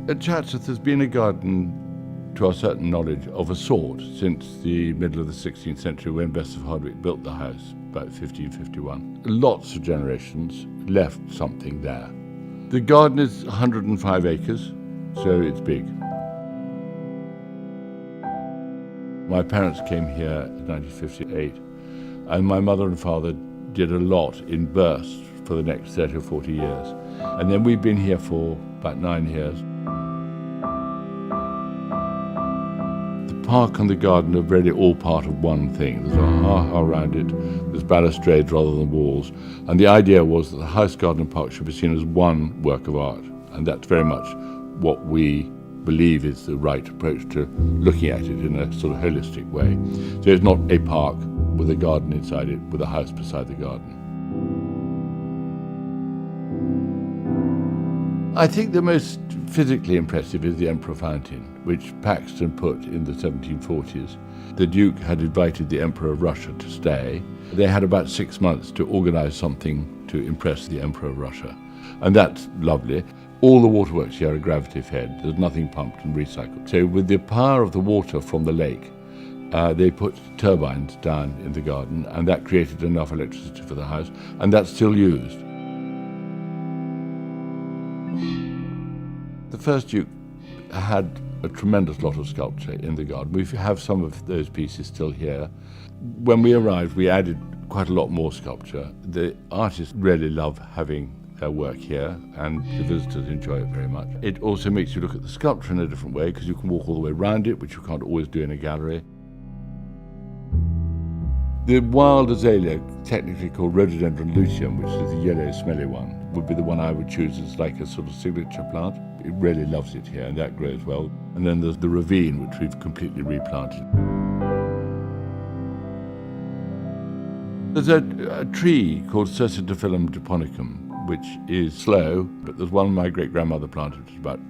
At Chatsworth there's been a garden, to our certain knowledge, of a sort since the middle of the 16th century when Bess of Hardwick built the house, about 1551. Lots of generations left something there. The garden is 105 acres, so it's big. My parents came here in 1958, and my mother and father did a lot in bursts for the next 30 or 40 years. And then we've been here for about 9 years. The park and the garden are really all part of one thing. There's a ha-ha around it, there's balustrades rather than walls. And the idea was that the house, garden and park should be seen as one work of art. And that's very much what we believe is the right approach to looking at it in a sort of holistic way. So it's not a park with a garden inside it, with a house beside the garden. I think the most physically impressive is the Emperor Fountain, which Paxton put in the 1740s. The Duke had invited the Emperor of Russia to stay. They had about 6 months to organize something to impress the Emperor of Russia. And that's lovely. All the waterworks here are gravity fed. There's nothing pumped and recycled. So with the power of the water from the lake, they put turbines down in the garden, and that created enough electricity for the house, and that's still used. The first Duke had a tremendous lot of sculpture in the garden. We have some of those pieces still here. When we arrived, we added quite a lot more sculpture. The artists really love having their work here, and the visitors enjoy it very much. It also makes you look at the sculpture in a different way, because you can walk all the way around it, which you can't always do in a gallery. The wild azalea, technically called Rhododendron luteum, which is the yellow smelly one, would be the one I would choose as like a sort of signature plant. It really loves it here, and that grows well. And then there's the ravine, which we've completely replanted. There's a tree called Cercidophyllum japonicum, which is slow, but there's one my great-grandmother planted, which is about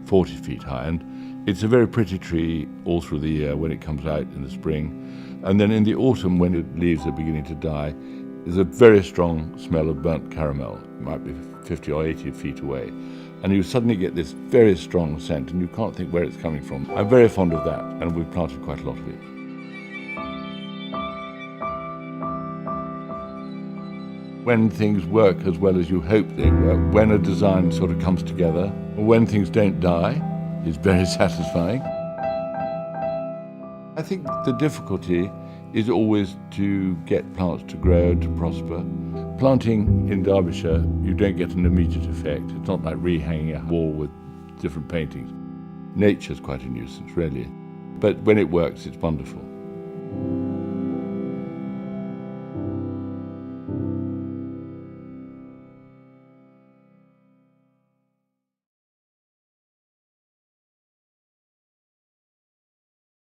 40 feet high, and it's a very pretty tree all through the year when it comes out in the spring. And then in the autumn, when the leaves are beginning to die, there's a very strong smell of burnt caramel. It might be 50 or 80 feet away. And you suddenly get this very strong scent, and you can't think where it's coming from. I'm very fond of that, and we've planted quite a lot of it. When things work as well as you hope they work, when a design sort of comes together, when things don't die, is very satisfying. I think the difficulty is always to get plants to grow and to prosper. Planting in Derbyshire, you don't get an immediate effect. It's not like rehanging a wall with different paintings. Nature's quite a nuisance, really. But when it works, it's wonderful.